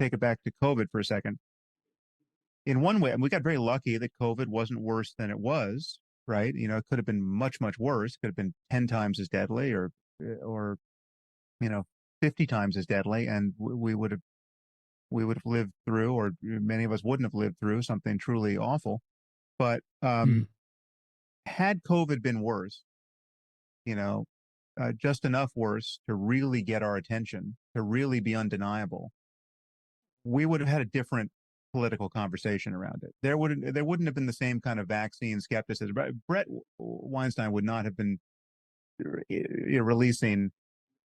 take it back to COVID for a second. In one way, and we got very lucky that COVID wasn't worse than it was, right? It could have been much, much worse. It could have been 10 times as deadly or, you know, 50 times as deadly. And we would have lived through, or many of us wouldn't have lived through something truly awful. But Mm. had COVID been worse, just enough worse to really get our attention, to really be undeniable, we would have had a different political conversation around it. There wouldn't have been the same kind of vaccine skepticism. Brett Weinstein would not have been releasing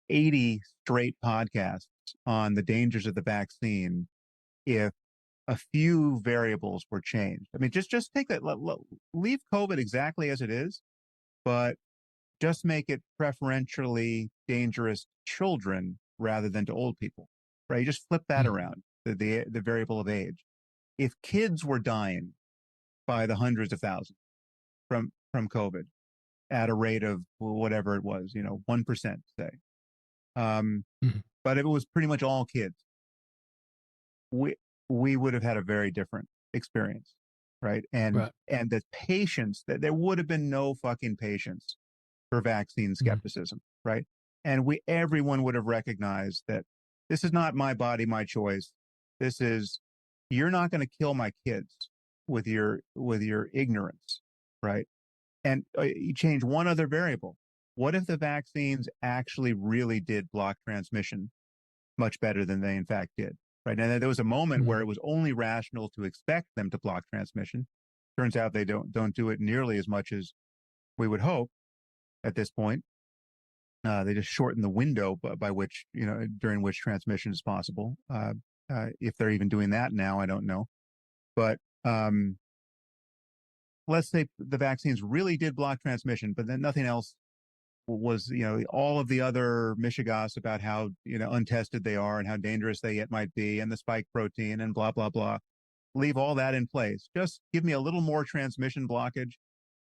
80 straight podcasts on the dangers of the vaccine if a few variables were changed. I mean, just take that, leave COVID exactly as it is, but just make it preferentially dangerous to children rather than to old people, right? You just flip that Mm. around, the variable of age. If kids were dying by the hundreds of thousands from COVID at a rate of whatever it was, 1%, say, Mm. but if it was pretty much all kids, we we would have had a very different experience, right? And Right. and the patience, that there would have been no fucking patience for vaccine Mm. skepticism, right? And everyone would have recognized that this is not my body, my choice. This is, you're not going to kill my kids with your ignorance, right? And you change one other variable. What if the vaccines actually really did block transmission much better than they in fact did? Right. And there was a moment where Mm. it was only rational to expect them to block transmission. Turns out they don't do it nearly as much as we would hope at this point. They just shorten the window by which, during which transmission is possible. If they're even doing that now, I don't know. But let's say the vaccines really did block transmission, but then nothing else was, all of the other mishigas about how, untested they are and how dangerous they yet might be, and the spike protein and blah, blah, blah. Leave all that in place. Just give me a little more transmission blockage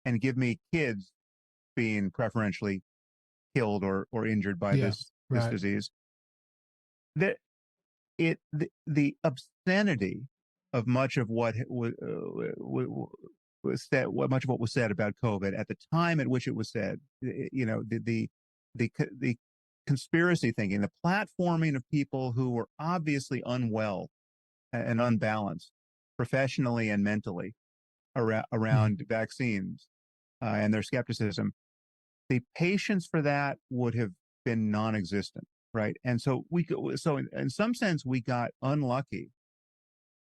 and give me kids being preferentially killed or injured by Yeah. this Right. disease. That the obscenity of much of what was said, much of what was said about COVID at the time at which it was said, the conspiracy thinking, the platforming of people who were obviously unwell and unbalanced professionally and mentally Mm. around vaccines and their skepticism, the patience for that would have been non-existent, right? And so in some sense we got unlucky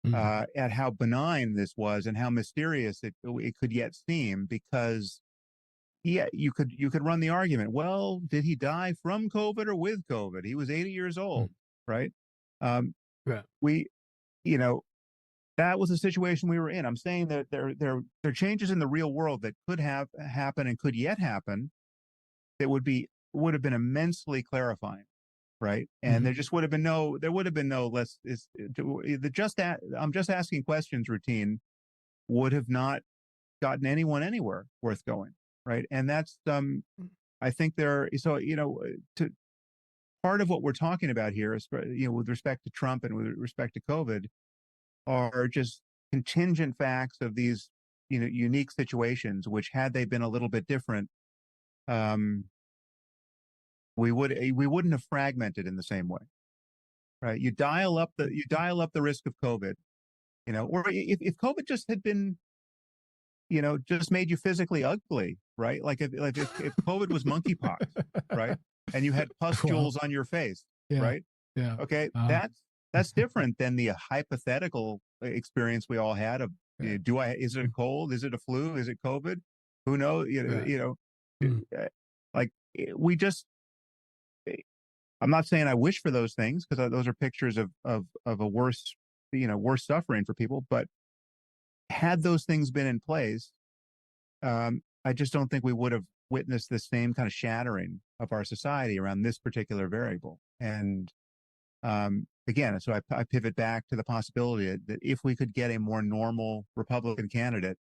Mm. at how benign this was and how mysterious it could yet seem, because yeah, you could run the argument, well, did he die from COVID or with COVID? He was 80 years Mm. old, right? um, Right. we you know that was the situation we were in. I'm saying that there are changes in the real world that could have happened and could yet happen that would have been immensely clarifying, right? And Mhm. there would have been no less is the I'm just asking questions routine would have not gotten anyone anywhere worth going, right? And that's Mm. I think to part of what we're talking about here is, with respect to Trump and with respect to COVID, are just contingent facts of these, unique situations, which had they been a little bit different, um, we wouldn't have fragmented in the same way, right? You dial up the risk of COVID, or if COVID just had been, just made you physically ugly, right? Like if COVID was monkeypox, right, and you had Well, pustules on your face, yeah. right? Yeah. Okay, Uh-huh. that's different than the hypothetical experience we all had of, Yeah. is it a Mm. cold? Is it a flu? Is it COVID? Who knows? Right. Mm. Like we just I'm not saying I wish for those things, because those are pictures of a worse suffering for people. But had those things been in place, I just don't think we would have witnessed the same kind of shattering of our society around this particular variable. And again, so I pivot back to the possibility that if we could get a more normal Republican candidate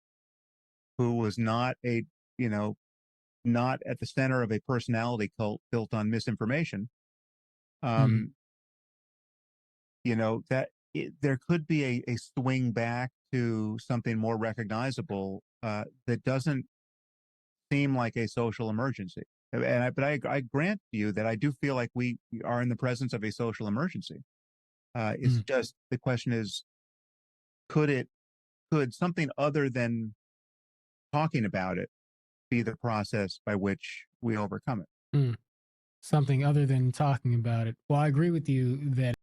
who was not you know, not at the center of a personality cult built on misinformation, Mm. um, that there could be a swing back to something more recognizable that doesn't seem like a social emergency. But I grant you that I do feel like we are in the presence of a social emergency. It's just the question is, could something other than talking about it be the process by which we overcome it? Something other than talking about it. Well, I agree with you that